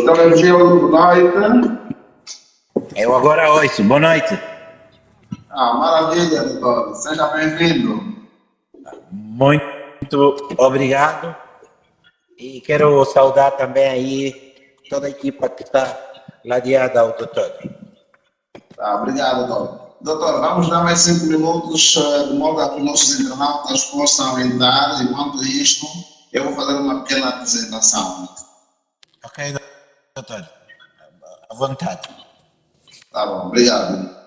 Televisión noite. Eu agora ouço. Boa noite. Maravilha, doutor. Seja bem-vindo. Muito obrigado. E quero saudar também aí toda a equipa que está ladeada ao doutor. Obrigado, doutor. Doutor, vamos dar mais 5 minutos de modo a que os nossos internautas possam entrar. Enquanto isto, eu vou fazer uma pequena apresentação. Ok, doutor. À vontade. Tá bom, obrigado.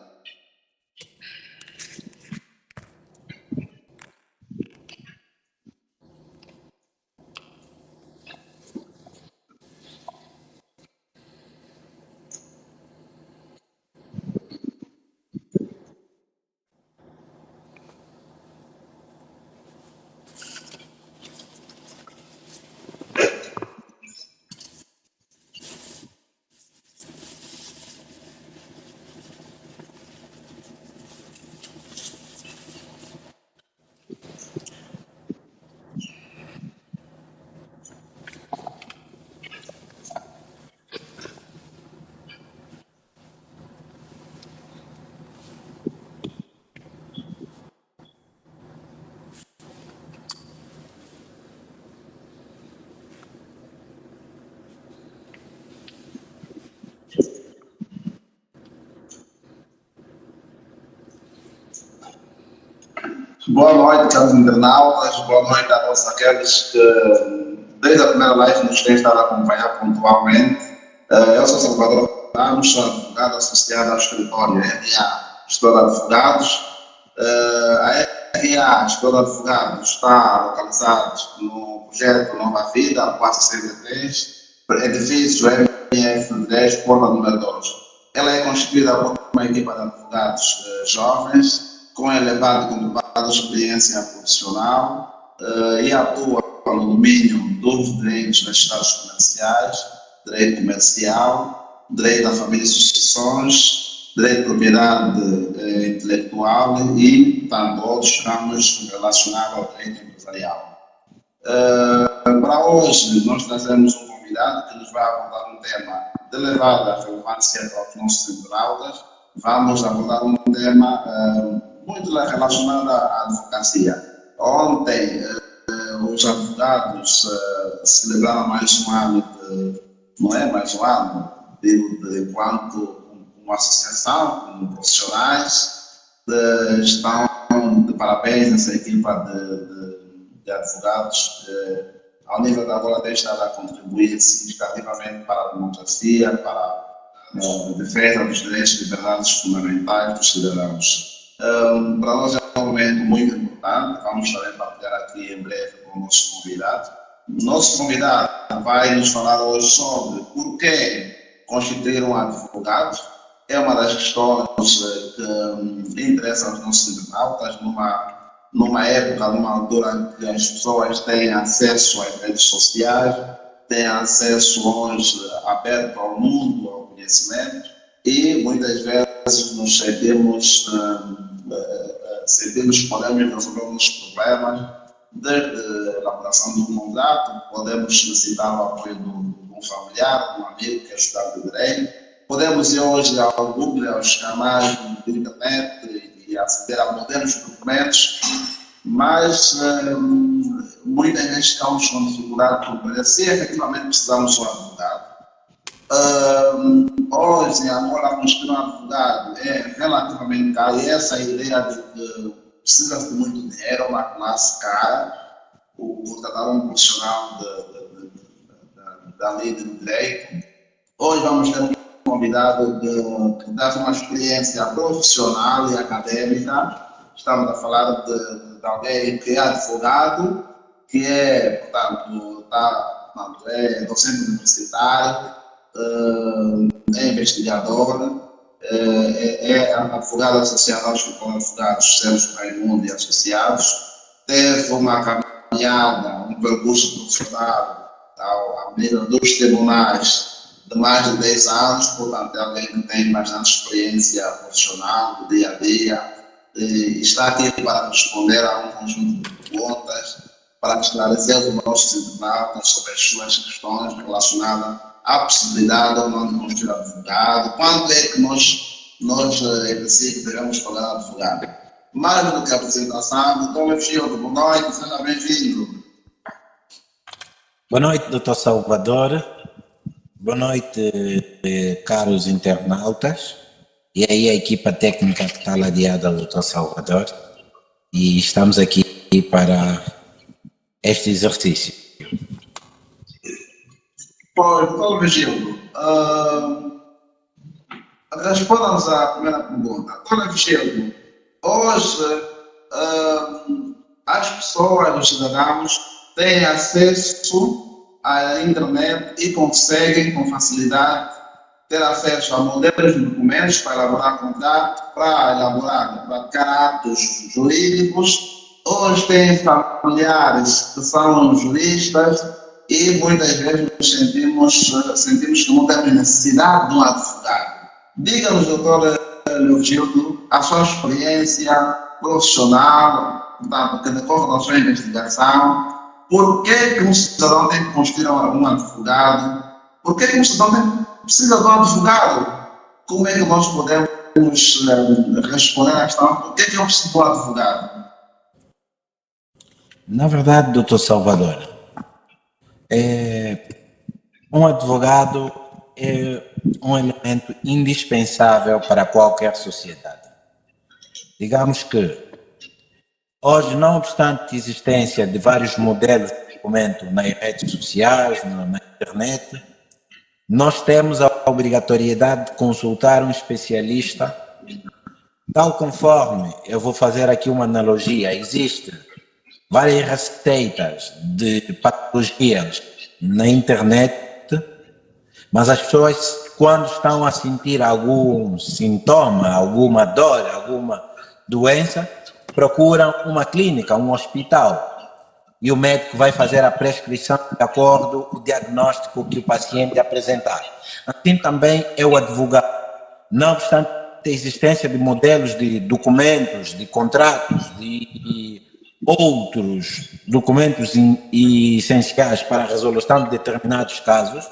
Boa noite aos internautas, boa noite a todos aqueles que desde a primeira live nos têm estado a acompanhar pontualmente. Eu sou Salvador Ramos, sou advogado associado ao escritório RA Gestor de Advogados. A RA Gestor de Advogados está localizada no projeto Nova Vida, Praça CB3, edifício MF10, porta número 2. Ela é constituída por uma equipa de advogados jovens, com elevada e conturbada experiência profissional e atua no domínio dos direitos das estados comerciais, direito comercial, direito à família e sucessões, direito de propriedade intelectual e tanto outros ramos relacionados ao direito empresarial. Para hoje, nós trazemos um convidado que nos vai abordar um tema de elevada relevância para os nossos internautas. Vamos abordar um tema muito relacionado à advocacia. Ontem, os advogados celebraram mais um ano, não é mais um ano, enquanto uma associação, como profissionais, estão de parabéns essa equipa de advogados, ao nível da agora tem estado a contribuir significativamente para a democracia, para a defesa dos direitos e liberdades fundamentais dos cidadãos. Para nós é um momento muito importante, vamos também partilhar aqui em breve com o nosso convidado. Nosso convidado vai nos falar hoje sobre por que constituir um advogado. É uma das questões que interessam aos nossos internautas numa época, numa altura em que as pessoas têm acesso às redes sociais, têm acesso hoje aberto ao mundo, ao conhecimento, e muitas vezes nos sentimos que podemos resolver os problemas desde a elaboração de um contrato, podemos necessitar do apoio de um familiar, de um amigo que é estudante de direito, podemos ir hoje ao Google, aos canais de internet e aceder a modelos de documentos, mas muitas vezes estamos com dificuldade de compreender se efetivamente precisamos de um advogado. Hoje, agora, construir um advogado é relativamente caro, e essa ideia de que precisa de muito dinheiro, uma classe cara, vou tratar um profissional da lei do direito. Hoje vamos ter um convidado que traz uma experiência profissional e acadêmica. Estamos a falar de alguém que é advogado, que é, portanto, é docente universitário, é investigador, é advogado associado aos advogados Sérgio Raimundo e Associados, teve uma caminhada, um percurso profissional ao nível dos tribunais de mais de 10 anos, portanto, é alguém que tem bastante experiência profissional do dia a dia, e está aqui para responder a um conjunto de perguntas, para esclarecer os nossos internautas sobre as suas questões relacionadas há possibilidade ou não de construir advogado, quanto é que nós em si, devemos pagar advogado. Mais do que a apresentação, Dr. Lefchildo, boa noite, seja bem-vindo. Boa noite, Dr. Salvador. Boa noite, caros internautas. E aí a equipa técnica que está ladeada ao Dr. Salvador. E estamos aqui para este exercício. Pois, Dr. Lefchildo, responda-nos à primeira pergunta. Dr. Lefchildo, hoje as pessoas, os cidadãos, têm acesso à internet e conseguem com facilidade ter acesso a modelos de documentos para elaborar contratos, para praticar atos jurídicos. Hoje têm familiares que são juristas e muitas vezes sentimos que não temos necessidade de um advogado. Diga-nos, doutor Leogildo, a sua experiência profissional, portanto, que decorre da sua investigação, por que um cidadão tem que construir um advogado? Por que um cidadão precisa de um advogado? Como é que nós podemos responder à questão? Por que eu preciso de um advogado? Na verdade, Dr. Salvador, um advogado é um elemento indispensável para qualquer sociedade. Digamos que hoje, não obstante a existência de vários modelos de documento nas redes sociais, na internet, nós temos a obrigatoriedade de consultar um especialista, tal conforme, eu vou fazer aqui uma analogia, existem várias receitas de patologias na internet, mas as pessoas, quando estão a sentir algum sintoma, alguma dor, alguma doença, procuram uma clínica, um hospital, e o médico vai fazer a prescrição de acordo com o diagnóstico que o paciente apresentar. Assim também é o advogado. Não obstante a existência de modelos de documentos, de contratos, de outros documentos essenciais para a resolução de determinados casos,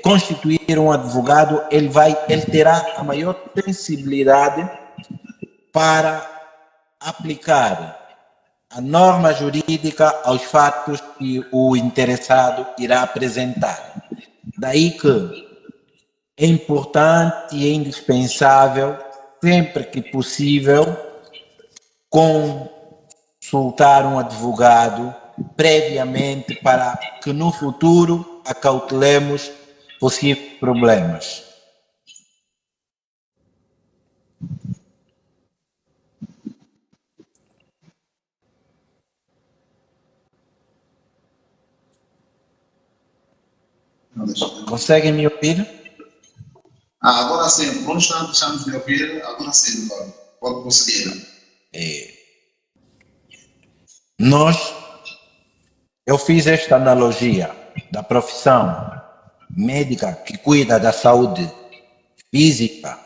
constituir um advogado, ele terá a maior sensibilidade para aplicar a norma jurídica aos fatos que o interessado irá apresentar. Daí que é importante e é indispensável, sempre que possível, consultar um advogado previamente para que no futuro acautelemos possíveis problemas. Conseguem me ouvir? Agora sim, por um instante deixamos de ouvir, agora sim, doutor. Pode prosseguir. Eu fiz esta analogia da profissão médica que cuida da saúde física,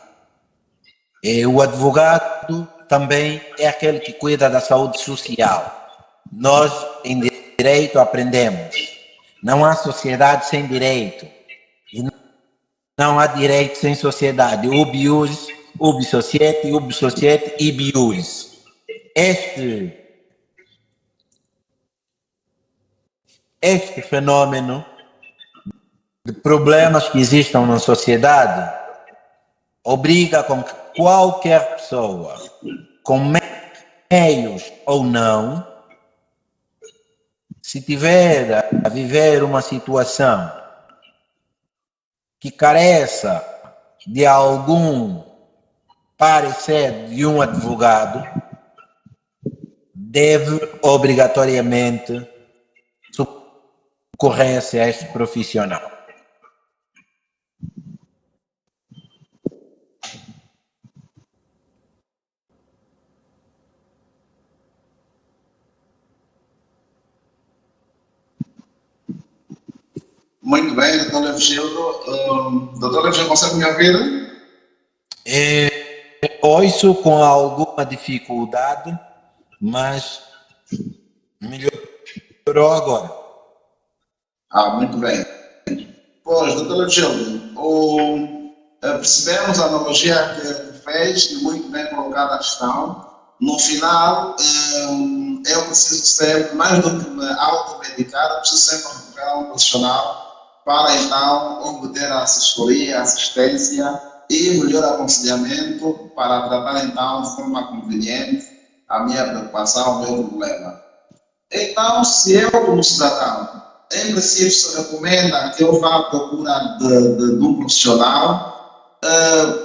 e o advogado também é aquele que cuida da saúde social. Nós, em direito, aprendemos. Não há sociedade sem direito. E não há direito sem sociedade. Ubi ius, ubi societe, ibi ius. Este fenômeno de problemas que existam na sociedade obriga com que qualquer pessoa, com meios ou não, se tiver a viver uma situação que careça de algum parecer de um advogado, deve obrigatoriamente socorrer-se a este profissional. Muito bem, doutor Leogildo. Doutor Leogildo, consegue me ouvir? Ouço com alguma dificuldade, mas melhorou agora. Muito bem. Pois, doutor Gildo, percebemos a analogia que fez e muito bem colocada a questão. No final, eu preciso sempre, mais do que me automedicar, eu preciso sempre recorrer a um profissional para então obter a assessoria, assistência e melhor aconselhamento para tratar então de forma conveniente a minha preocupação, o meu problema. Então, se eu, como cidadão, em princípio se recomenda que eu vá à procura de um profissional,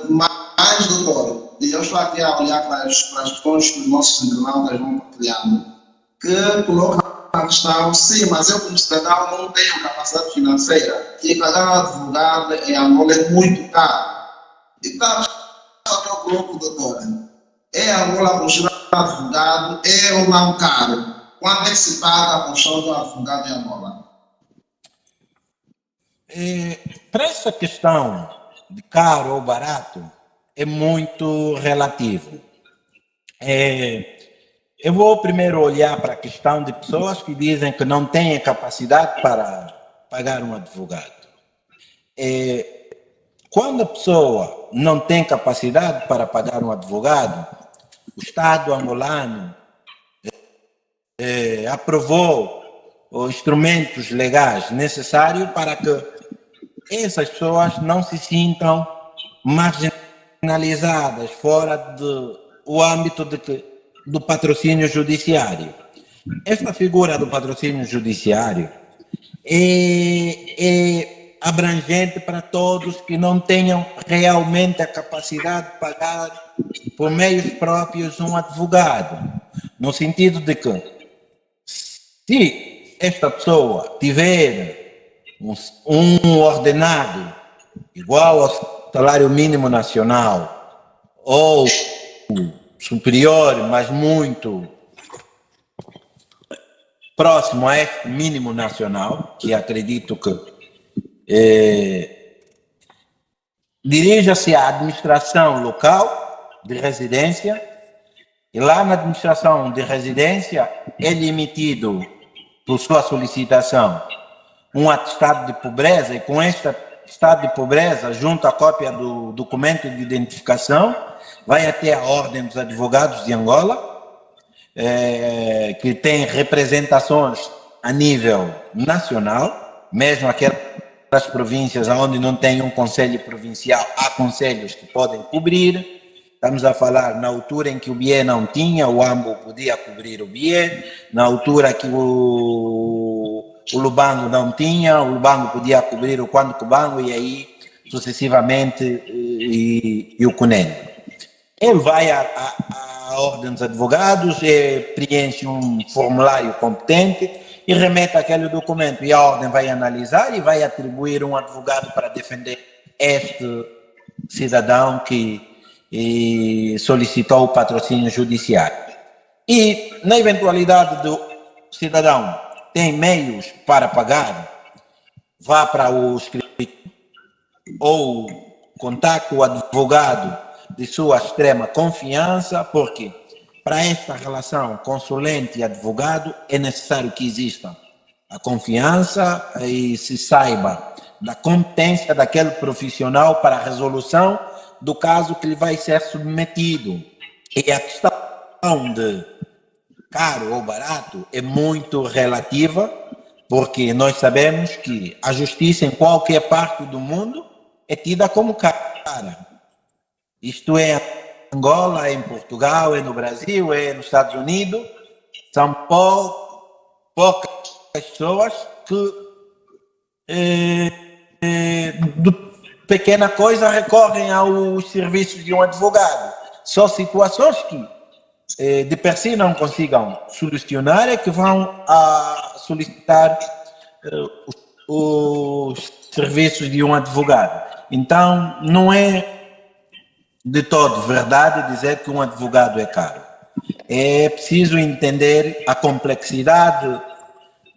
mas, doutor, e eu estou aqui a olhar para as questões que os nossos internautas vão partilhando, que colocam a questão, sim, mas eu como cidadão não tenho capacidade financeira e pagar um advogado em Angola é muito caro. Então, só que eu coloco, doutor, é Angola construir um advogado, é ou não caro? Quanto é que se paga a construção do advogado em Angola? Para essa questão de caro ou barato, é muito relativo. Eu vou primeiro olhar para a questão de pessoas que dizem que não têm capacidade para pagar um advogado. Quando a pessoa não tem capacidade para pagar um advogado, o Estado angolano aprovou os instrumentos legais necessários para que essas pessoas não se sintam marginalizadas fora do âmbito do patrocínio judiciário. Esta figura do patrocínio judiciário é abrangente para todos que não tenham realmente a capacidade de pagar por meios próprios um advogado, no sentido de que se esta pessoa tiver um ordenado igual ao salário mínimo nacional ou superior, mas muito próximo a este mínimo nacional, que acredito que dirija-se à administração local de residência e lá na administração de residência é emitido por sua solicitação um atestado de pobreza e com este atestado de pobreza, junto à cópia do documento de identificação, vai até a Ordem dos Advogados de Angola, que tem representações a nível nacional, mesmo aquelas províncias onde não tem um conselho provincial, há conselhos que podem cobrir. Estamos a falar na altura em que o BIE não tinha, o AMBO podia cobrir o BIE, na altura que o Lubango não tinha, o Lubango podia cobrir o Quando Cubango e aí sucessivamente e o CUNEN. Ele vai à Ordem dos Advogados, preenche um formulário competente e remete aquele documento e a Ordem vai analisar e vai atribuir um advogado para defender este cidadão que solicitou o patrocínio judiciário. E na eventualidade do cidadão tem meios para pagar, vá para o escritório ou contacte o advogado de sua extrema confiança, porque para esta relação consulente e advogado é necessário que exista a confiança e se saiba da competência daquele profissional para a resolução do caso que lhe vai ser submetido. E a questão de caro ou barato é muito relativa, porque nós sabemos que a justiça em qualquer parte do mundo é tida como cara. Isto é em Angola, é em Portugal, é no Brasil, é nos Estados Unidos. São poucas pessoas que de pequena coisa recorrem aos serviços de um advogado. Só situações que de per si não consigam solucionar é que vão a solicitar os serviços de um advogado. Então, não é de todo verdade dizer que um advogado é caro. É preciso entender a complexidade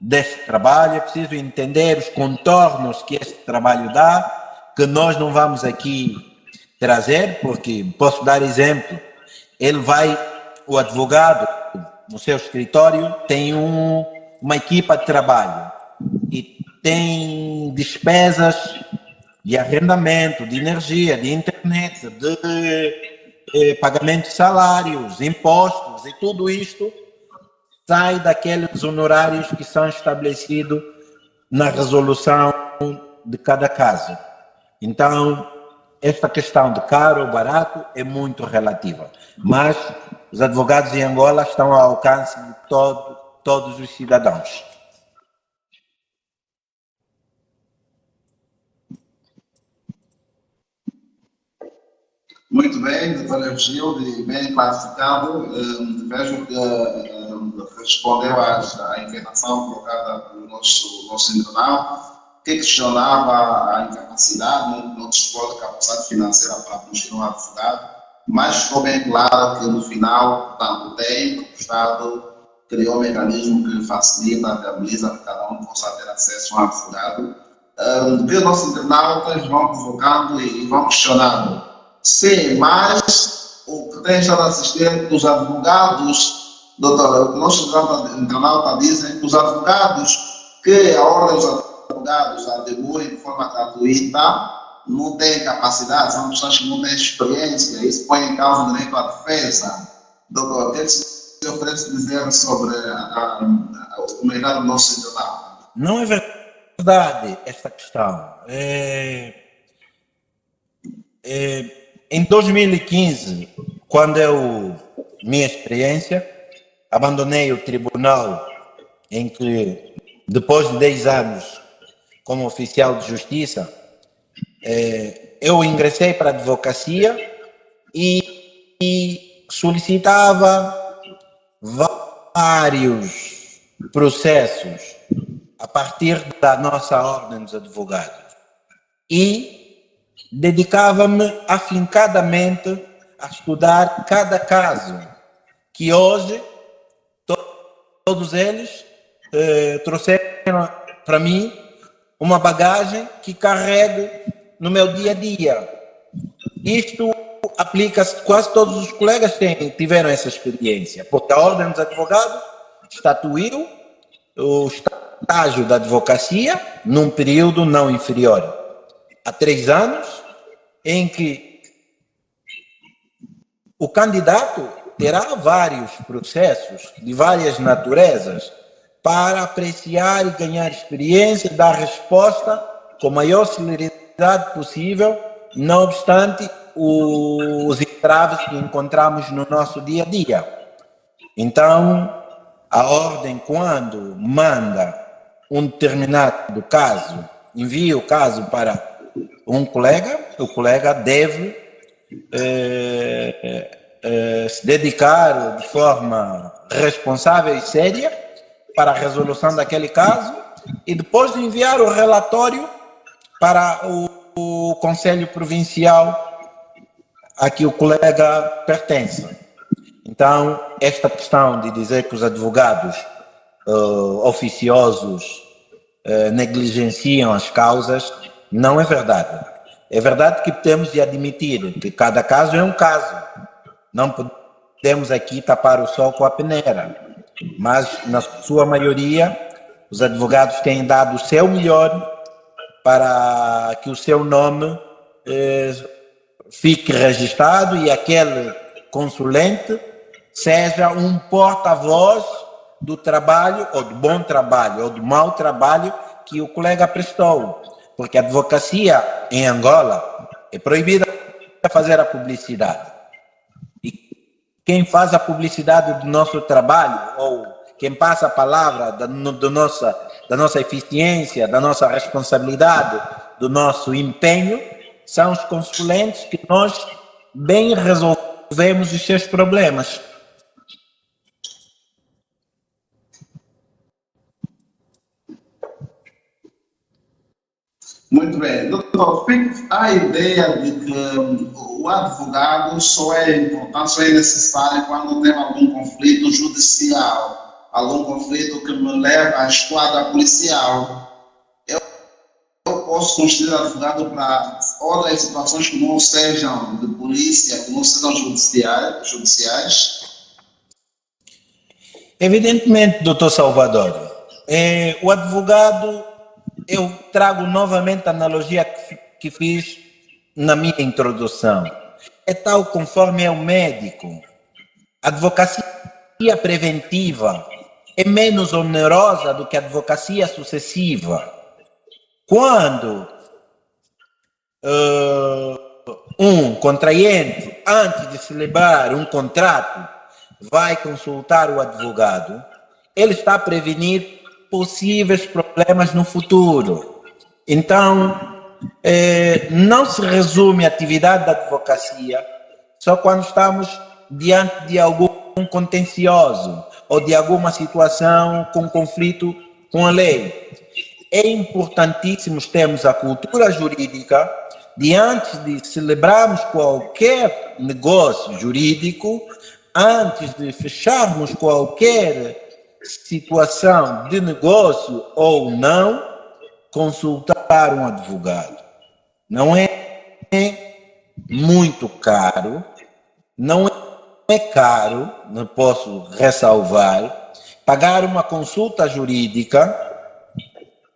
deste trabalho, é preciso entender os contornos que este trabalho dá, que nós não vamos aqui trazer, porque posso dar exemplo, o advogado, no seu escritório, tem uma equipa de trabalho e tem despesas de arrendamento, de energia, de internet, de pagamento de salários, impostos, e tudo isto sai daqueles honorários que são estabelecidos na resolução de cada caso. Então, esta questão de caro ou barato é muito relativa, mas os advogados em Angola estão ao alcance de todos os cidadãos. Muito bem, doutor Eugilde, bem classificado. Vejo que respondeu à inquietação colocada pelo nosso internauta, que questionava a incapacidade, não dispor de capacidade financeira para continuar advogado, mas ficou bem claro que no final, portanto, tem que o Estado criou um mecanismo que facilita, viabiliza que cada um possa ter acesso a um advogado. Que os nossos internautas vão provocando e vão questionando. Sim, mas o que tem estado a assistir, os advogados, doutor, o que nossos internautas dizem que os advogados que a ordem dos advogados atribuem de forma gratuita não têm capacidade, são pessoas que não têm experiência, isso põe em causa o direito à defesa. Doutor, o que você oferece dizer sobre o mercado do nosso internauta? Não é verdade esta questão. Em 2015, quando minha experiência, abandonei o tribunal em que, depois de 10 anos como oficial de justiça, eu ingressei para a advocacia e solicitava vários processos a partir da nossa ordem dos advogados e dedicava-me afincadamente a estudar cada caso, que hoje todos eles trouxeram para mim uma bagagem que carrego no meu dia a dia. Isto aplica-se, quase todos os colegas tiveram essa experiência, porque a Ordem dos Advogados estatuiu o estágio da advocacia num período não inferior a 3 anos, em que o candidato terá vários processos de várias naturezas para apreciar e ganhar experiência e dar resposta com a maior celeridade possível, não obstante os entraves que encontramos no nosso dia a dia. Então, a ordem, quando manda um determinado caso, envia o caso para um colega, o colega deve se dedicar de forma responsável e séria para a resolução daquele caso e depois de enviar o relatório para o Conselho Provincial a que o colega pertence. Então, esta questão de dizer que os advogados oficiosos negligenciam as causas não é verdade. É verdade que temos de admitir que cada caso é um caso. Não podemos aqui tapar o sol com a peneira. Mas, na sua maioria, os advogados têm dado o seu melhor para que o seu nome fique registrado e aquele consulente seja um porta-voz do trabalho, ou do bom trabalho, ou do mau trabalho que o colega prestou. Porque a advocacia em Angola é proibida de fazer a publicidade. E quem faz a publicidade do nosso trabalho, ou quem passa a palavra da nossa eficiência, da nossa responsabilidade, do nosso empenho, são os consulentes que nós bem resolvemos os seus problemas. Muito bem. Doutor, há a ideia de que o advogado só é importante, só é necessário quando tem algum conflito judicial, algum conflito que me leva à esquadra policial. Eu posso constituir advogado para outras situações que não sejam de polícia, que não sejam judiciais? Evidentemente, doutor Salvador, o advogado eu trago novamente a analogia que fiz na minha introdução. É tal conforme é o médico. A advocacia preventiva é menos onerosa do que a advocacia sucessiva. Quando um contraente, antes de celebrar um contrato, vai consultar o advogado, ele está a prevenir possíveis problemas no futuro. Então, não se resume a atividade da advocacia só quando estamos diante de algum contencioso ou de alguma situação com conflito com a lei. É importantíssimo termos a cultura jurídica de antes de celebrarmos qualquer negócio jurídico, antes de fecharmos qualquer situação de negócio ou não, consultar um advogado. Não é muito caro, não é caro, não posso ressalvar, pagar uma consulta jurídica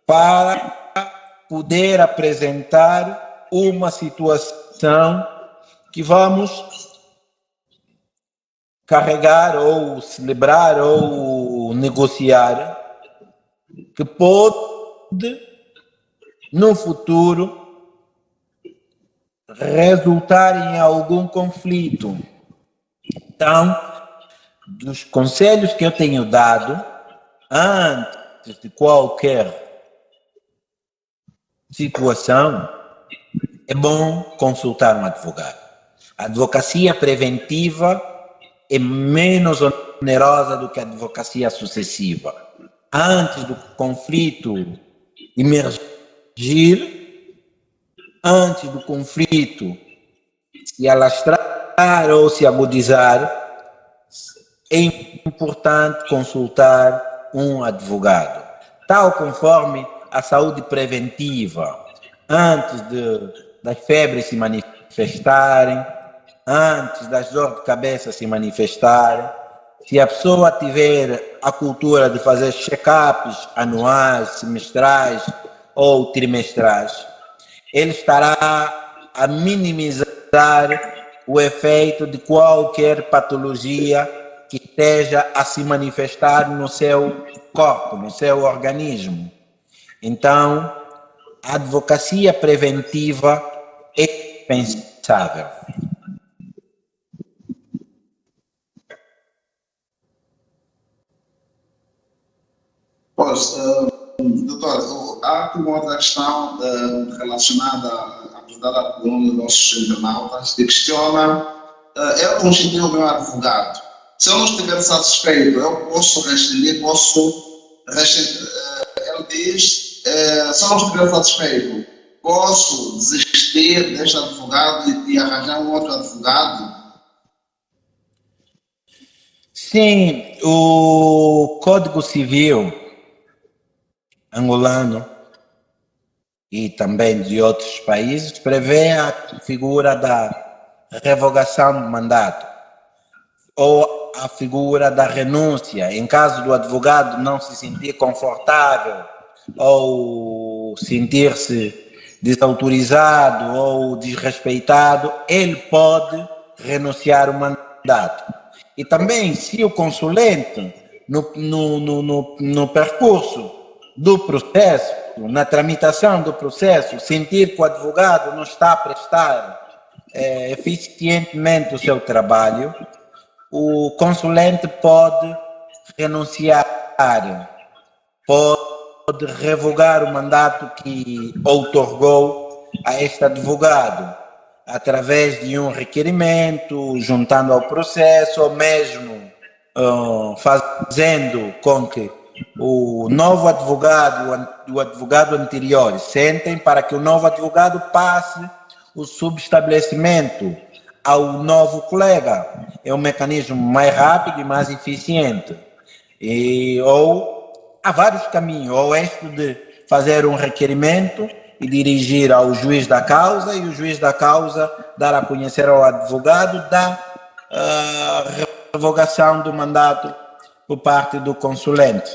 para poder apresentar uma situação que vamos carregar ou celebrar ou negociar, que pode, no futuro, resultar em algum conflito. Então, dos conselhos que eu tenho dado, antes de qualquer situação, é bom consultar um advogado. A advocacia preventiva é menos onerosa do que a advocacia sucessiva. Antes do conflito emergir, antes do conflito se alastrar ou se agudizar, é importante consultar um advogado. Tal conforme a saúde preventiva, antes das febres se manifestarem, antes das dores de cabeça se manifestarem, se a pessoa tiver a cultura de fazer check-ups anuais, semestrais ou trimestrais, ele estará a minimizar o efeito de qualquer patologia que esteja a se manifestar no seu corpo, no seu organismo. Então, a advocacia preventiva é indispensável. Pois, doutor, há aqui uma outra questão relacionada à apresentada por um dos nossos internautas que questiona: eu constituí o meu advogado. Se eu não estiver satisfeito, eu posso rescindir, ele diz, se eu não estiver satisfeito, posso desistir deste advogado e arranjar um outro advogado? Sim, o Código Civil angolano e também de outros países prevê a figura da revogação do mandato ou a figura da renúncia, em caso do advogado não se sentir confortável ou sentir-se desautorizado ou desrespeitado, ele pode renunciar ao mandato. E também, se o consulente, no percurso do processo, na tramitação do processo, sentir que o advogado não está a prestar eficientemente o seu trabalho, o consulente pode renunciar, pode revogar o mandato que outorgou a este advogado, através de um requerimento, juntando ao processo, ou mesmo fazendo com que o novo advogado, o advogado anterior, sentem para que o novo advogado passe o subestabelecimento ao novo colega. É um mecanismo mais rápido e mais eficiente. Ou há vários caminhos, ou este de fazer um requerimento e dirigir ao juiz da causa, e o juiz da causa dar a conhecer ao advogado da revogação do mandato por parte do consulente.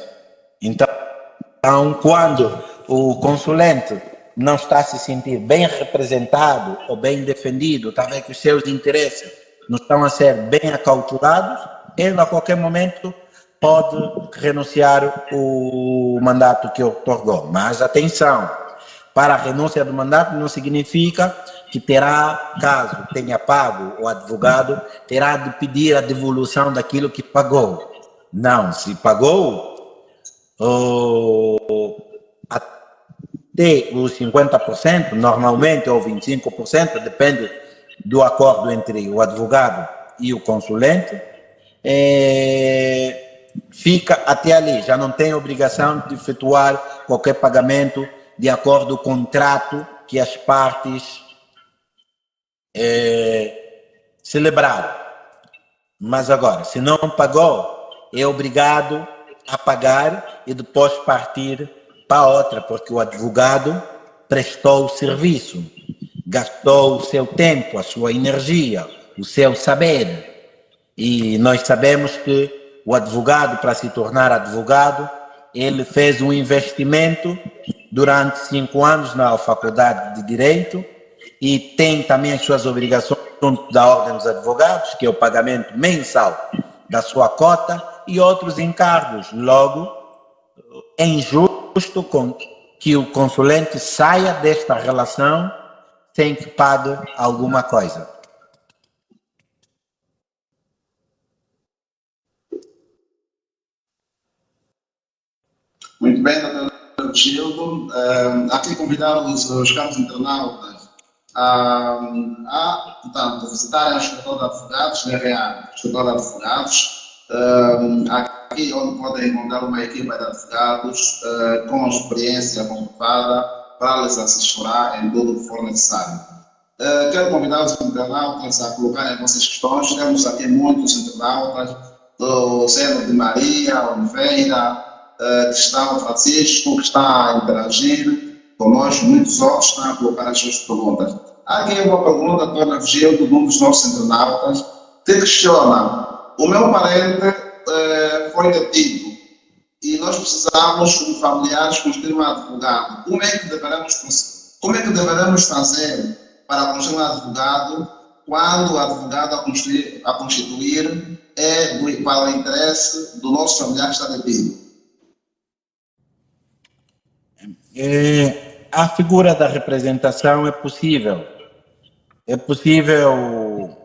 Então, quando o consulente não está a se sentir bem representado ou bem defendido, talvez que os seus interesses não estão a ser bem acautelados, ele a qualquer momento pode renunciar o mandato que otorgou. Mas atenção, para a renúncia do mandato não significa que terá, caso tenha pago o advogado, terá de pedir a devolução daquilo que pagou. Não, se pagou até os 50%, normalmente, ou 25%, depende do acordo entre o advogado e o consulente, fica até ali, já não tem obrigação de efetuar qualquer pagamento de acordo com o contrato que as partes celebraram. Mas agora, se não pagou, é obrigado a pagar e depois partir para outra, porque o advogado prestou o serviço, gastou o seu tempo, a sua energia, o seu saber. E nós sabemos que o advogado, para se tornar advogado, ele fez um investimento durante 5 anos na Faculdade de Direito e tem também as suas obrigações junto da Ordem dos Advogados, que é o pagamento mensal da sua cota e outros encargos. Logo, é injusto que o consulente saia desta relação sem que pague alguma coisa. Muito bem, doutor Gildo. Aqui convidar os caros internautas portanto, visitarem o escritório de advogados, DRA, escritório de advogados, aqui onde podem encontrar uma equipa de advogados com experiência comprovada para lhes assessorar em tudo o que for necessário. Quero convidar os internautas a colocarem as vossas questões. Temos aqui muitos internautas, do Seno de Maria, Oliveira, Cristão Francisco, que está a interagir conosco, muitos outros estão a colocar as suas perguntas. Há aqui uma pergunta, doutora Vigildo, de um dos nossos internautas, que questiona: o meu parente foi detido e nós precisamos, como familiares, construir um advogado. Como é que deveremos fazer para construir um advogado quando o advogado a constituir para o interesse do nosso familiar que está detido? A figura da representação é possível. É possível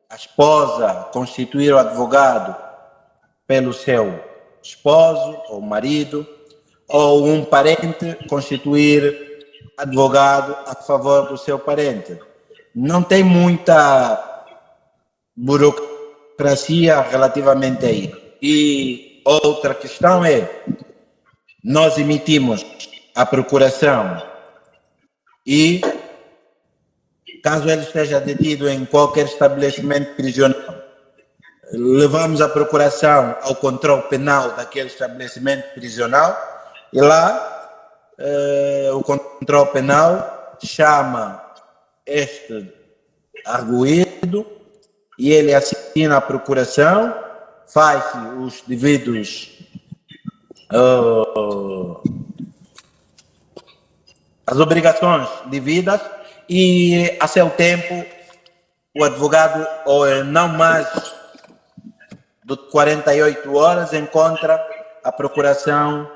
a esposa constituir o advogado pelo seu esposo ou marido, ou um parente constituir advogado a favor do seu parente. Não tem muita burocracia relativamente a isso. E outra questão é: nós emitimos a procuração e, caso ele esteja detido em qualquer estabelecimento prisional, levamos a procuração ao controle penal daquele estabelecimento prisional e lá o controle penal chama este arguido e ele assina a procuração, faz os devidos as obrigações devidas e, a seu tempo, o advogado, não mais de 48 horas, encontra a procuração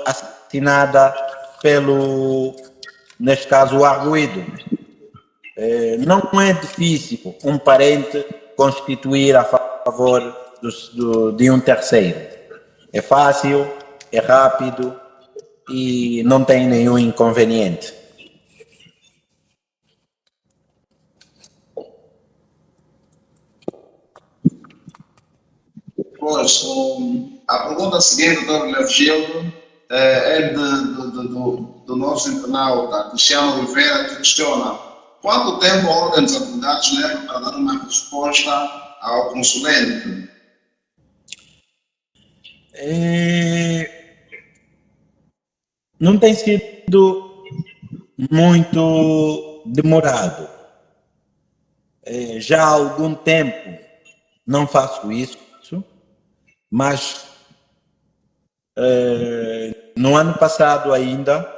assinada pelo, neste caso, o arguido. Não é difícil um parente constituir a favor de um terceiro. É fácil, é rápido e não tem nenhum inconveniente. Pois, a pergunta seguinte, doutor Gildo, é do nosso internauta, Cristiano Oliveira, que questiona: quanto tempo a Ordem dos Advogados leva para dar uma resposta ao consulente? Não tem sido muito demorado. Já há algum tempo não faço isso, mas no ano passado ainda,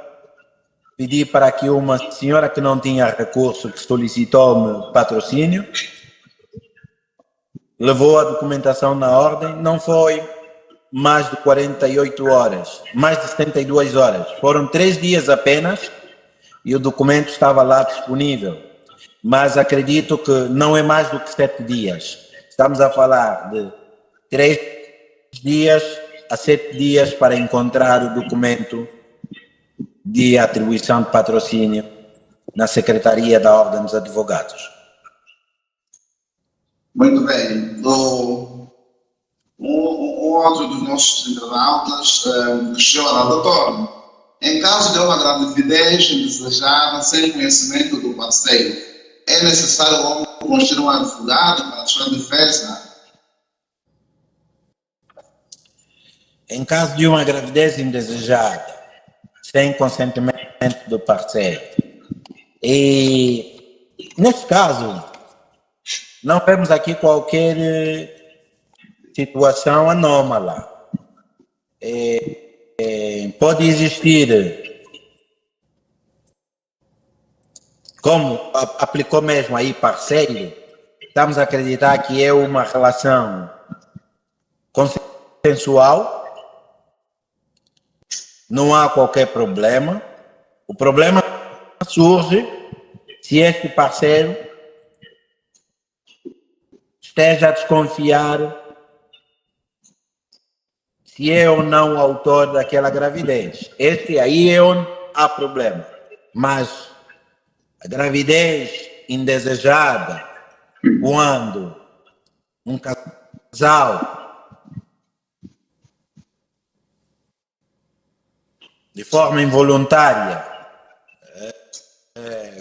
pedi para que uma senhora que não tinha recurso, que solicitou-me patrocínio, levou a documentação na ordem, não foi mais de 48 horas, mais de 72 horas. Foram 3 dias apenas e o documento estava lá disponível. Mas acredito que não é mais do que 7 dias. Estamos a falar de 3 dias a 7 dias para encontrar o documento de atribuição de patrocínio na Secretaria da Ordem dos Advogados. Muito bem. Um outro dos nossos internautas questiona, doutor, em caso de uma gravidez indesejada sem conhecimento do parceiro, é necessário o homem constituir um advogado para a sua defesa? Em caso de uma gravidez indesejada, sem consentimento do parceiro, e nesse caso, não temos aqui qualquer situação anômala. Pode existir, como aplicou mesmo aí parceiro, estamos a acreditar que é uma relação consensual, não há qualquer problema. O problema surge se este parceiro esteja a desconfiar se é ou não o autor daquela gravidez. Este aí é onde há problema. Mas a gravidez indesejada, quando um casal de forma involuntária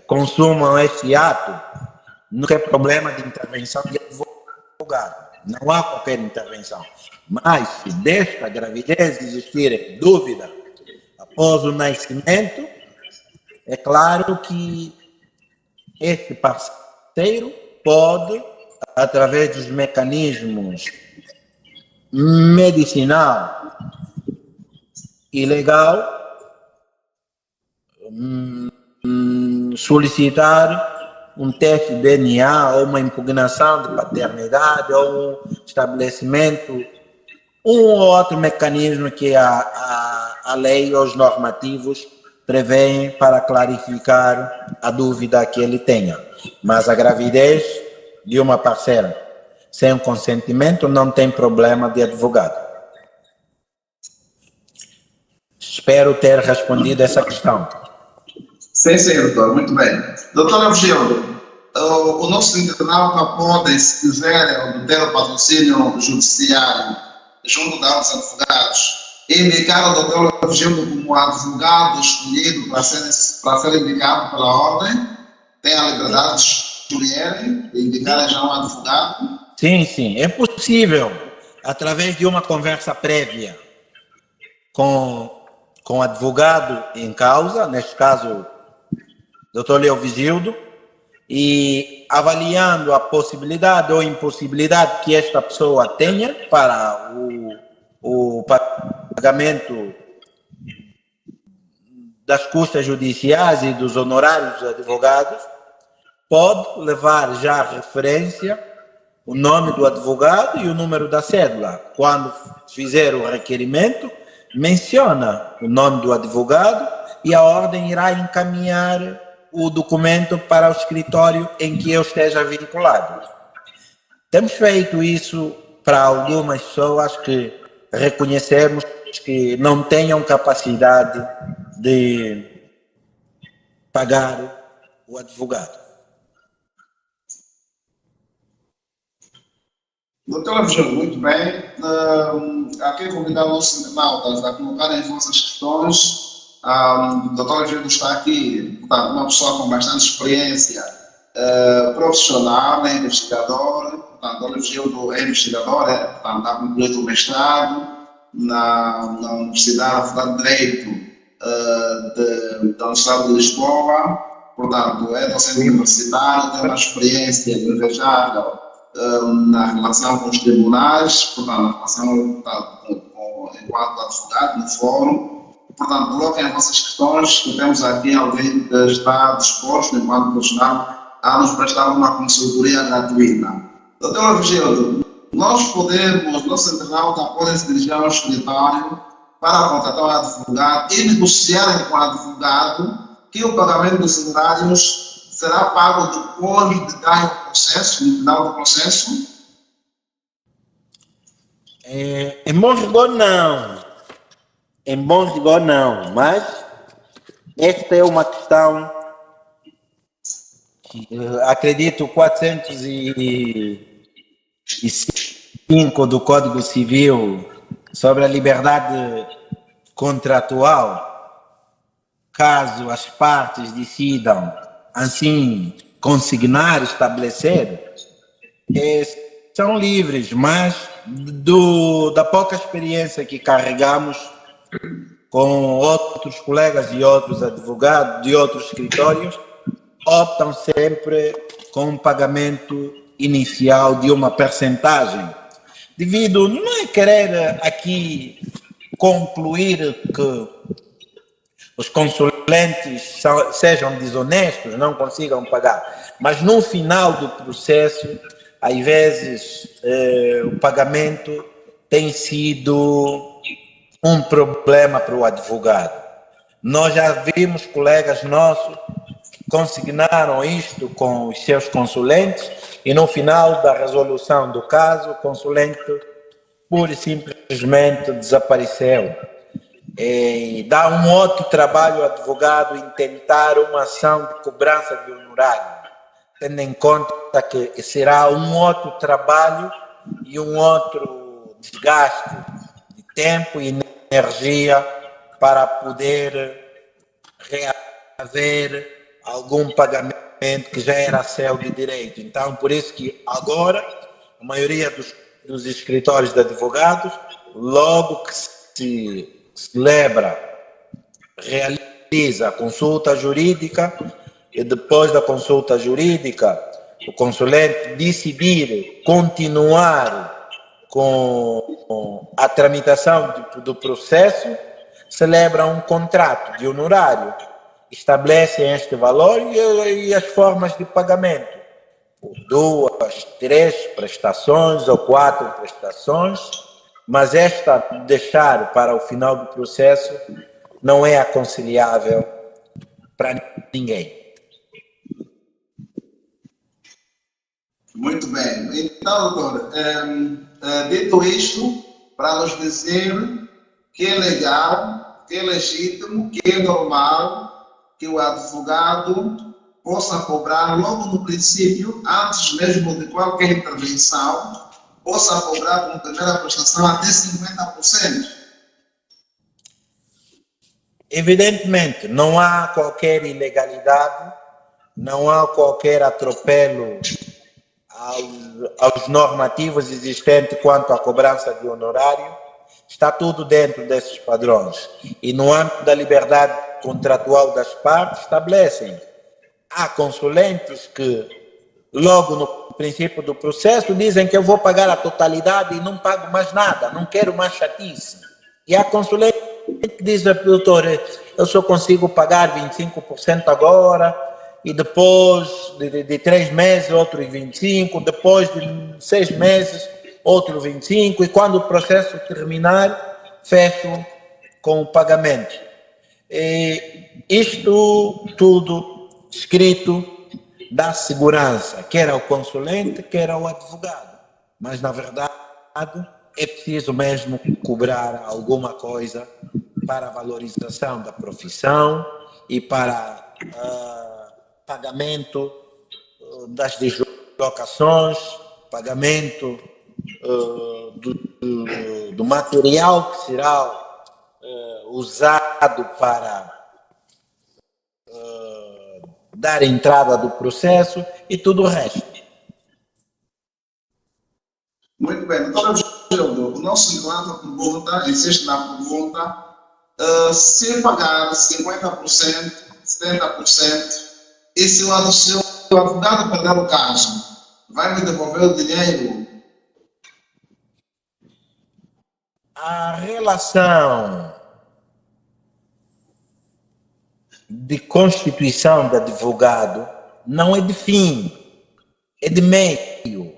consumam este ato, não tem problema de intervenção de advogado. Não há qualquer intervenção. Mas se desta gravidez existir dúvida após o nascimento, é claro que este parceiro pode, através dos mecanismos medicinal e legal, solicitar um teste de DNA ou uma impugnação de paternidade ou um estabelecimento, um ou outro mecanismo que a lei ou os normativos prevêem para clarificar a dúvida que ele tenha. Mas a gravidez de uma parceira sem o consentimento não tem problema de advogado. Espero ter respondido essa questão. Sim, doutor, muito bem. Doutor Eugênio, o nosso internauta pode, se quiser, obter o patrocínio judiciário junto da Ordem dos Advogados, indicar o doutor Eugênio como advogado escolhido para ser indicado pela Ordem? Tem a liberdade de escolher e indicar já um advogado? Sim, é possível, através de uma conversa prévia com o advogado em causa, neste caso, Dr. Leo Vigildo, e avaliando a possibilidade ou impossibilidade que esta pessoa tenha para o pagamento das custas judiciais e dos honorários dos advogados, pode levar já a referência o nome do advogado e o número da cédula. Quando fizer o requerimento, menciona o nome do advogado e a ordem irá encaminhar o documento para o escritório em que eu esteja vinculado. Temos feito isso para algumas pessoas que reconhecemos que não tenham capacidade de pagar o advogado. Doutor Eugênio, muito bem. Aqui convidar os nossos internautas a colocarem as vossas questões. O doutor Eugênio está aqui, portanto, uma pessoa com bastante experiência profissional, é investigador. Portanto, o Eugênio é investigador, portanto, está concluído o mestrado na Universidade da Faculdade de Direito da Universidade de Lisboa. Portanto, é docente universitário, tem uma experiência invejável na relação com os tribunais, portanto, na relação enquanto advogado no fórum. portanto, coloquem as vossas questões, que temos aqui alguém que está disposto, enquanto profissional, a nos prestar uma consultoria gratuita. Doutor Vigildo, nossos internautas podem se dirigir ao escritório para contratar um advogado e negociarem com o advogado que o pagamento dos honorários será pago depois de dar o processo, no final do processo? Em bom rigor, não. Em bom rigor, não. Mas esta é uma questão que acredito 405 do Código Civil sobre a liberdade contratual, caso as partes decidam assim consignar, estabelecer, são livres, mas da pouca experiência que carregamos com outros colegas e outros advogados de outros escritórios, optam sempre com um pagamento inicial de uma percentagem, devido, não é querer aqui concluir que os consulentes sejam desonestos, não consigam pagar, mas no final do processo, às vezes, o pagamento tem sido um problema para o advogado. Nós já vimos colegas nossos que consignaram isto com os seus consulentes e no final da resolução do caso, o consulente pura e simplesmente desapareceu. E dá um outro trabalho ao advogado em tentar uma ação de cobrança de honorário, tendo em conta que será um outro trabalho e um outro desgaste de tempo e energia para poder reaver algum pagamento que já era seu de direito. Então, por isso que agora a maioria dos escritórios de advogados, logo que se celebra, realiza a consulta jurídica e depois da consulta jurídica o consulente decidir continuar com a tramitação do processo, celebra um contrato de honorário, estabelecem este valor e as formas de pagamento, por 2, 3 prestações ou 4 prestações, mas esta deixar para o final do processo não é aconselhável para ninguém. Muito bem. Então, doutor, dito isto, para nos dizer que é legal, que é legítimo, que é normal que o advogado possa cobrar logo no princípio, antes mesmo de qualquer intervenção, possa cobrar como primeira prestação até 50%. Evidentemente, não há qualquer ilegalidade, não há qualquer atropelo aos normativos existentes quanto à cobrança de honorário. Está tudo dentro desses padrões. E no âmbito da liberdade contratual das partes, estabelecem. Há consulentes que, logo no princípio do processo, dizem que eu vou pagar a totalidade e não pago mais nada, não quero mais chatice. E há consulentes que dizem, doutor, eu só consigo pagar 25% agora, e depois de 3 meses, outros 25%, depois de 6 meses, outro 25%, e quando o processo terminar, fecho com o pagamento. E isto tudo escrito dá segurança, quer ao consulente, quer ao advogado. Mas, na verdade, é preciso mesmo cobrar alguma coisa para a valorização da profissão e para pagamento das deslocações, pagamento do material que será usado para dar entrada do processo e tudo o resto. Muito bem. Doutor Gildo, o nosso enquadro pergunta, insiste na pergunta, se pagar 50%, 70%, e se o advogado perder o caso, vai me devolver o dinheiro? A relação de constituição de advogado não é de fim, é de meio.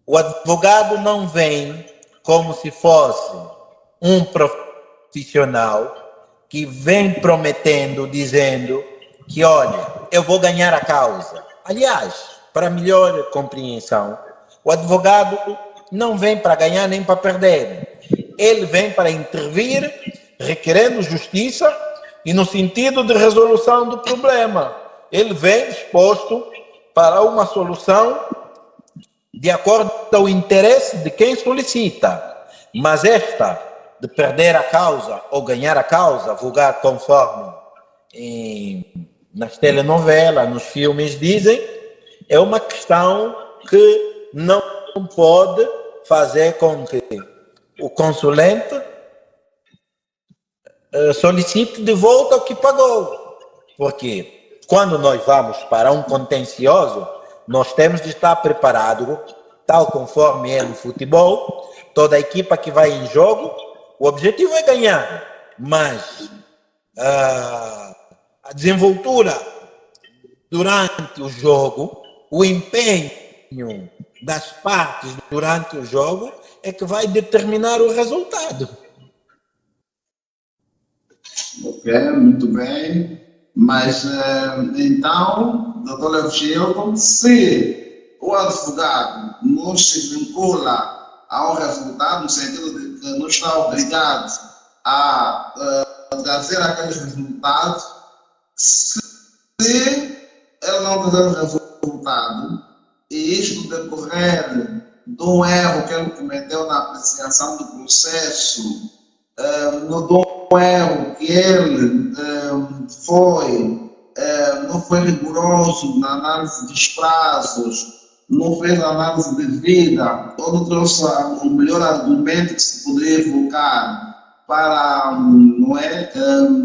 O advogado não vem como se fosse um profissional que vem prometendo, dizendo que, olha, eu vou ganhar a causa. Aliás, para melhor compreensão, o advogado não vem para ganhar nem para perder. Ele vem para intervir, requerendo justiça e no sentido de resolução do problema. Ele vem disposto para uma solução de acordo ao interesse de quem solicita. Mas esta de perder a causa ou ganhar a causa, vulgar conforme nas telenovelas, nos filmes dizem, é uma questão que não pode fazer com que o consulente solicite de volta o que pagou. Porque quando nós vamos para um contencioso, nós temos de estar preparado, tal conforme é no futebol, toda a equipa que vai em jogo, o objetivo é ganhar, mas a desenvoltura durante o jogo, o empenho das partes durante o jogo é que vai determinar o resultado. Ok, muito bem. Mas, então, doutor Leovigildo, se o advogado não se vincula ao resultado, no sentido de que não está obrigado a trazer aqueles resultados, se ele não trazer o resultado, e isto decorrer de um erro que ele cometeu na apreciação do processo, no erro que ele não foi rigoroso na análise dos prazos, não fez a análise devida, ou não trouxe o melhor argumento que se poderia evocar para não é,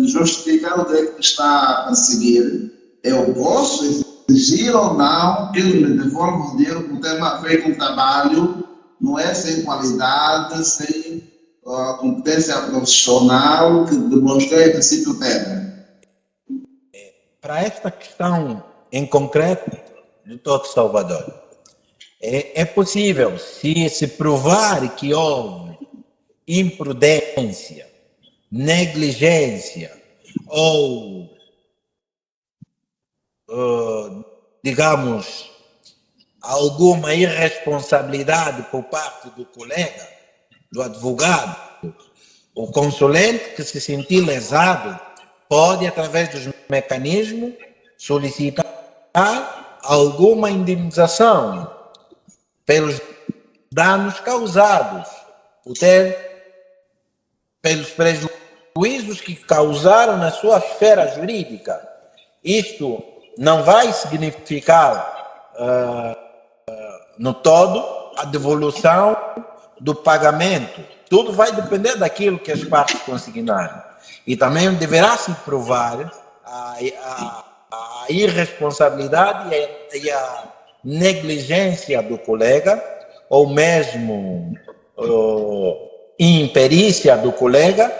justificar o direito que está a seguir. Eu posso exigir ou não que ele me devolva o dinheiro por ter feito um trabalho, não é, sem qualidade, sem a competência profissional que demonstrei a princípio ter. Para esta questão em concreto, doutor Salvador, é possível, se provar que houve imprudência, negligência ou, digamos, alguma irresponsabilidade por parte do colega, do advogado, o consulente que se sentir lesado pode, através dos mecanismos, solicitar alguma indemnização pelos danos causados, pelos prejuízos que causaram na sua esfera jurídica. Isto não vai significar, no todo, a devolução do pagamento. Tudo vai depender daquilo que as partes consignarem. E também deverá se provar a irresponsabilidade e a negligência do colega, ou mesmo imperícia do colega,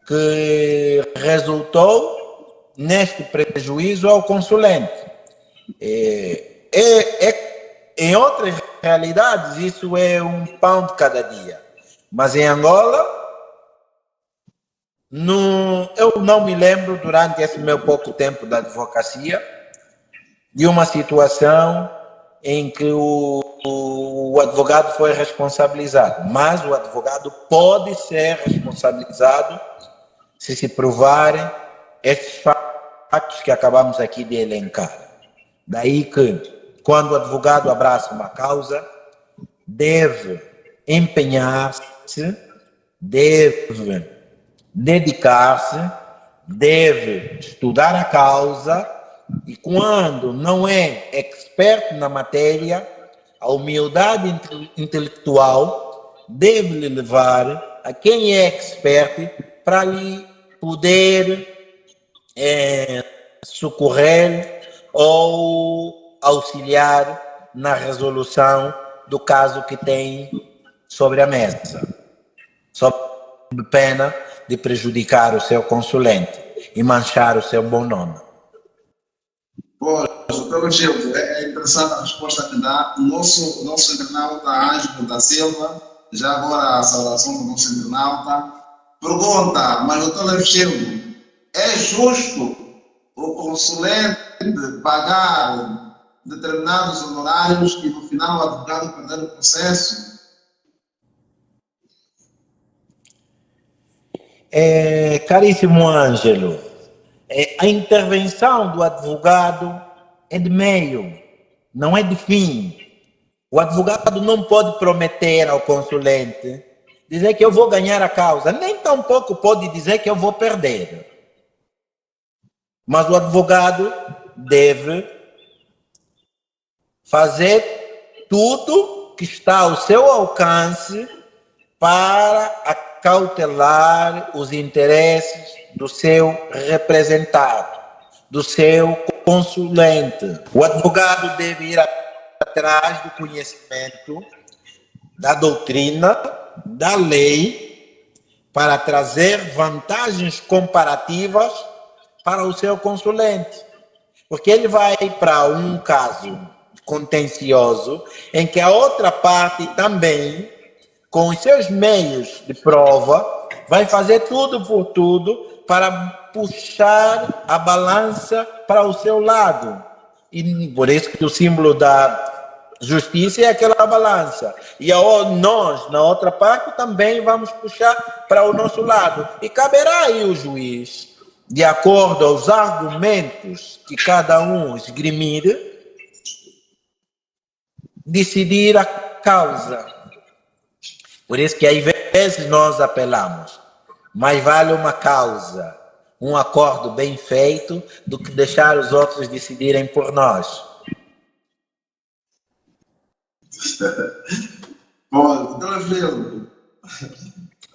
que resultou neste prejuízo ao consulente. Em outras realidades, isso é um pão de cada dia. Mas em Angola, eu não me lembro, durante esse meu pouco tempo da advocacia, de uma situação em que o advogado foi responsabilizado. Mas o advogado pode ser responsabilizado se provarem esses fatos que acabamos aqui de elencar. Daí que, quando o advogado abraça uma causa, deve empenhar-se, deve dedicar-se, deve estudar a causa, e quando não é expert na matéria, a humildade intelectual deve lhe levar a quem é expert para lhe poder socorrer ou auxiliar na resolução do caso que tem sobre a mesa, sob pena de prejudicar o seu consulente. e manchar o seu bom nome. Pois, doutor Gildo, é interessante a resposta que dá. O nosso internauta Ângelo da Silva, já agora a saudação do nosso internauta, pergunta, mas doutor Gildo, é justo o consulente pagar determinados honorários e no final o advogado perder o processo? Caríssimo Ângelo, a intervenção do advogado é de meio, não é de fim. O advogado não pode prometer ao consulente, dizer que eu vou ganhar a causa, nem tampouco pode dizer que eu vou perder. Mas o advogado deve fazer tudo que está ao seu alcance para acautelar os interesses do seu representado, do seu consulente. O advogado deve ir atrás do conhecimento da doutrina, da lei, para trazer vantagens comparativas para o seu consulente. Porque ele vai para um caso contencioso em que a outra parte também, com os seus meios de prova, vai fazer tudo por tudo para puxar a balança para o seu lado. E por isso que o símbolo da justiça é aquela balança. E nós, na outra parte, também vamos puxar para o nosso lado. E caberá aí o juiz, de acordo aos argumentos que cada um esgrimir, decidir a causa. Por isso que às vezes nós apelamos. Mais vale uma causa, um acordo bem feito, do que deixar os outros decidirem por nós. Bom, doutor Gildo,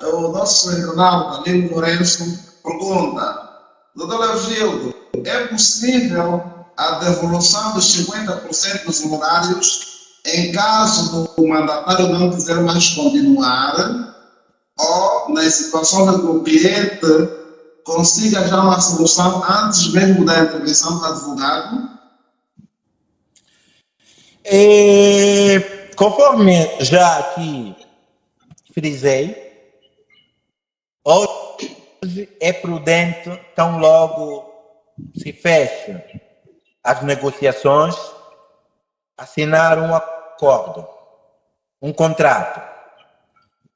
o nosso internauta Nilo Lourenço pergunta, doutor Gildo, é possível a devolução dos 50% dos honorários em caso do mandatário não quiser mais continuar ou nas situações em que o cliente consiga já uma solução antes mesmo da intervenção do advogado? Conforme já aqui frisei, hoje é prudente, tão logo se fecha as negociações, assinar um acordo, um contrato.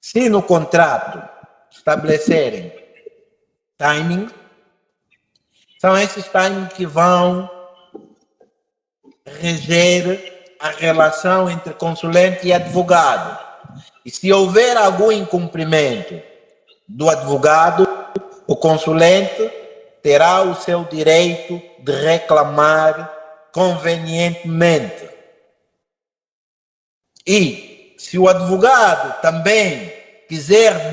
Se no contrato estabelecerem timing, são esses timings que vão reger a relação entre consulente e advogado. E se houver algum incumprimento do advogado, o consulente terá o seu direito de reclamar convenientemente. E se o advogado também quiser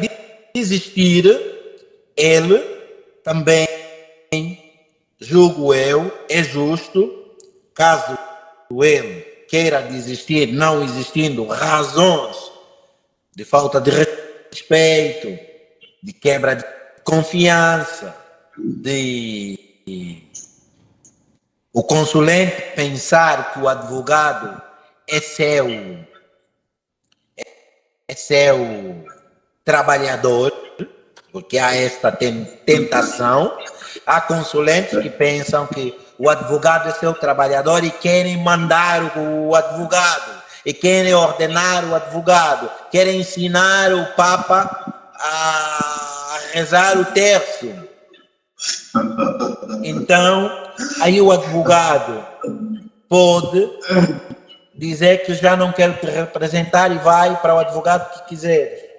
desistir, ele também, julgo eu, é justo, caso ele queira desistir, não existindo razões de falta de respeito, de quebra de confiança, de o consulente pensar que o advogado é seu trabalhador, porque há esta tentação. Há consulentes que pensam que o advogado é seu trabalhador e querem mandar o advogado, e querem ordenar o advogado, querem ensinar o Papa a rezar o terço. Então, aí o advogado pode dizer que já não quer te representar e vai para o advogado que quiser.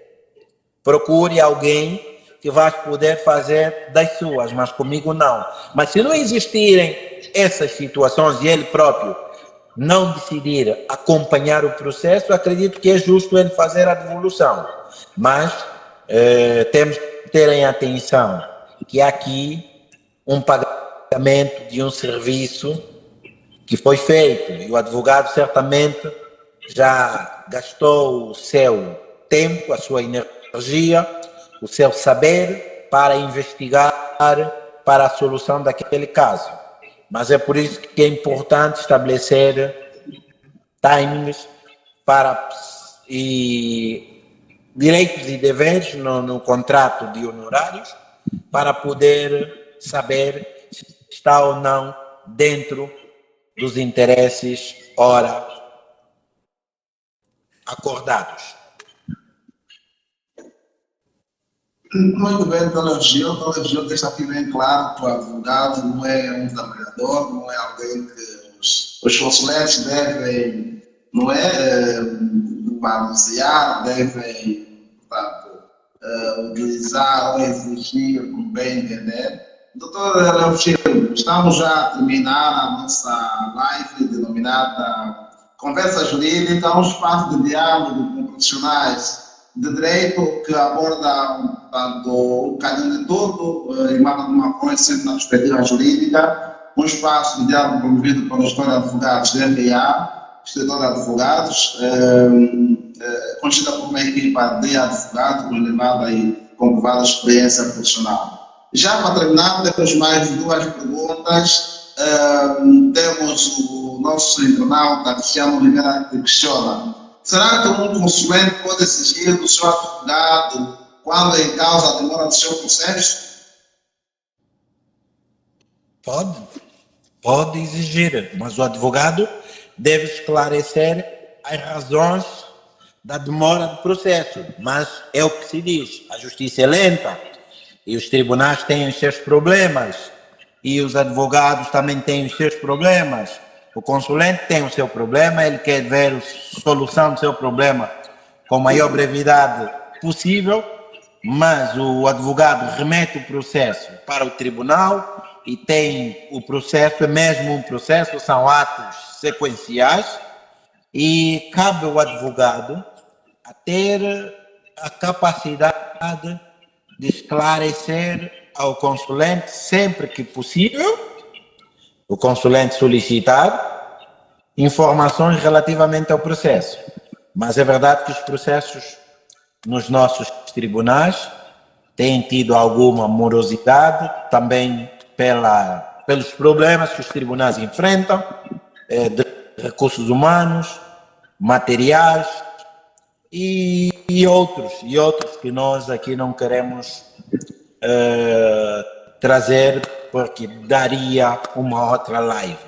Procure alguém que vai poder fazer das suas, mas comigo não. Mas se não existirem essas situações e ele próprio não decidir acompanhar o processo, acredito que é justo ele fazer a devolução. Mas temos que ter em atenção que há aqui um pagamento de um serviço que foi feito e o advogado certamente já gastou o seu tempo, a sua energia, o seu saber para investigar para a solução daquele caso. Mas é por isso que é importante estabelecer timings para direitos e deveres no contrato de honorários para poder saber se está ou não dentro dos interesses ora acordados. Muito bem, Dona Gil. Dona Gil deixa aqui bem claro que o advogado não é um trabalhador, não é alguém que os consulentes devem, não é, manusear, devem, portanto, utilizar ou exigir por bem entender. Doutor Léo Gil, estamos já a terminar a nossa live denominada Conversa Jurídica, um espaço de diálogo com profissionais de direito que aborda portanto, um bocadinho de tudo e manda de uma coisa sempre na perspectiva jurídica, um espaço de diálogo promovido pela Escola de Advogados da RA, Escritório de Advogados, constituída por uma equipa de advogados com elevada e comprovada experiência profissional. Já para terminar, temos mais duas perguntas. Temos o nosso internauta Cristiano Oliveira que questiona: será que um consulente pode exigir do seu advogado quando em causa a demora do seu processo? Pode exigir, mas o advogado deve esclarecer as razões da demora do processo. Mas é o que se diz, a justiça é lenta e os tribunais têm os seus problemas e os advogados também têm os seus problemas. O consulente tem o seu problema, ele quer ver a solução do seu problema com a maior brevidade possível, mas o advogado remete o processo para o tribunal e tem o processo, é mesmo um processo, são atos sequenciais e cabe ao advogado a ter a capacidade de esclarecer ao consulente sempre que possível, o consulente solicitar informações relativamente ao processo. Mas é verdade que os processos nos nossos tribunais têm tido alguma morosidade, também pelos problemas que os tribunais enfrentam, de recursos humanos, materiais e outros que nós aqui não queremos trazer porque daria uma outra live.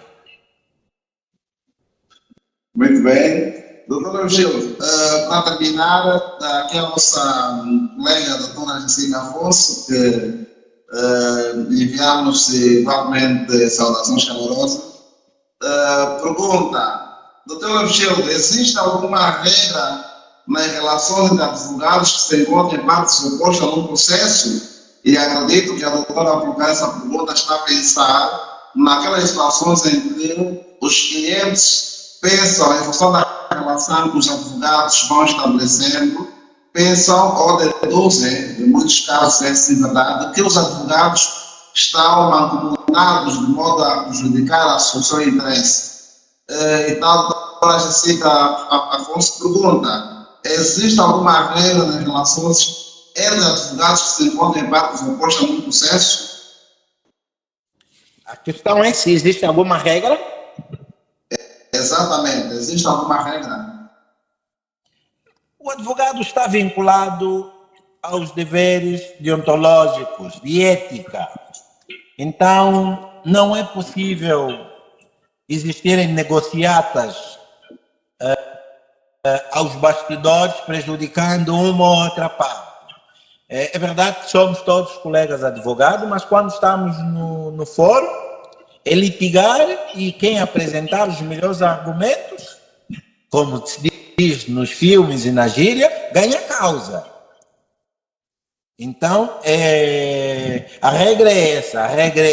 Muito bem. Doutor Gil, para terminar, aqui a nossa colega, a doutora Jessica Afonso, que enviamos igualmente saudações calorosas, pergunta: doutor Gil, existe alguma regra nas relações entre advogados que se encontram em partes opostas num processo? E acredito que a doutora, ao colocar essa pergunta, está a pensar naquelas situações em que os clientes pensam, em função da relação que os advogados vão estabelecendo, pensam ou deduzem, em muitos casos é sim verdade, que os advogados estão mancomunados de modo a prejudicar o seu interesse. Então, a doutora Jessica Afonso pergunta: existe alguma regra nas relações entre advogados que se encontram em partes opostas num processo? A questão é se existe alguma regra. Exatamente, existe alguma regra? O advogado está vinculado aos deveres deontológicos, de ética. Então, não é possível existirem negociatas aos bastidores prejudicando uma ou outra parte. É verdade que somos todos colegas advogados, mas quando estamos no fórum, é litigar e quem apresentar os melhores argumentos, como se diz nos filmes e na gíria, ganha causa. Então, a regra é essa, a regra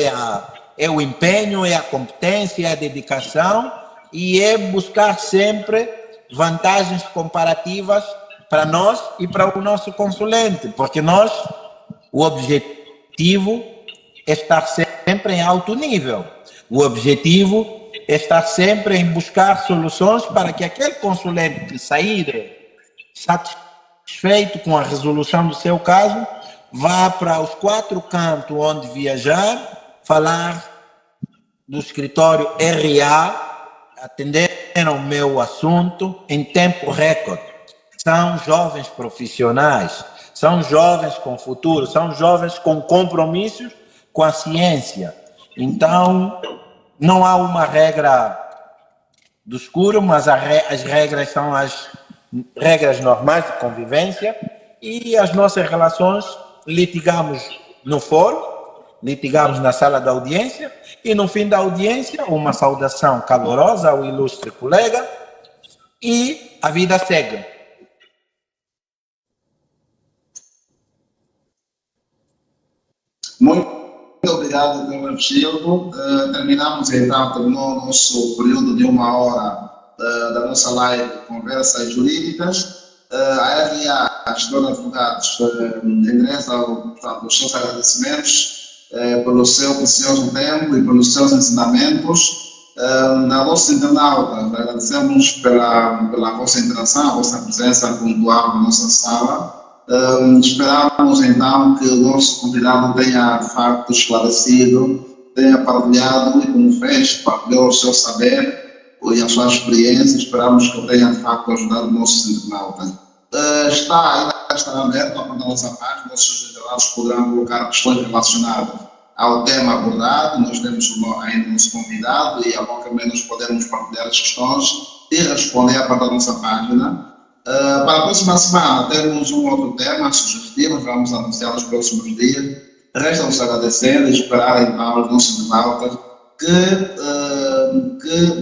é o empenho, é a competência, é a dedicação e é buscar sempre vantagens comparativas para nós e para o nosso consulente, porque o objetivo é estar sempre em alto nível. O objetivo é estar sempre em buscar soluções para que aquele consulente que sair satisfeito com a resolução do seu caso vá para os 4 cantos onde viajar, falar do escritório RA, atenderam o meu assunto em tempo recorde. São jovens profissionais, são jovens com futuro, são jovens com compromissos com a ciência. Então, não há uma regra do escuro, mas as regras são as regras normais de convivência e as nossas relações litigamos no fórum, litigamos na sala da audiência e no fim da audiência uma saudação calorosa ao ilustre colega e a vida segue. Muito obrigado, Dr. Gildo. Terminou o nosso período de 1 hora da nossa live Conversas Jurídicas. A RA, a Gestora de Advogados, endereça os seus agradecimentos pelo seu precioso tempo e pelos seus ensinamentos. Na vossa internauta, agradecemos pela vossa interação, a vossa presença pontual na nossa sala. Esperamos então que o nosso convidado tenha de facto esclarecido, tenha partilhado e como fez, partilhou o seu saber e a sua experiência. Esperamos que tenha de facto ajudado os nossos internautas. Ainda estará aberto a nossa página, nossos internautas poderão colocar questões relacionadas ao tema abordado. Nós temos ainda o nosso convidado e a qualquer momento nós podemos partilhar as questões e responder a partir da nossa página. Para a próxima semana temos um outro tema sugestivo, vamos anunciar nos próximos dias. Resta-nos agradecer e esperar então os nossos internautas que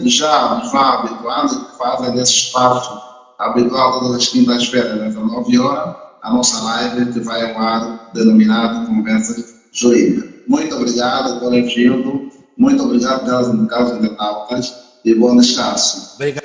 já nos vão habituando e que fazem desse espaço habitual todas as quintas-feiras, às 19 horas, a nossa live que vai ao ar denominado Conversas Jurídicas. Muito obrigado, Dr. Gildo. Muito obrigado pelas internautas e bom descanso. Obrigado.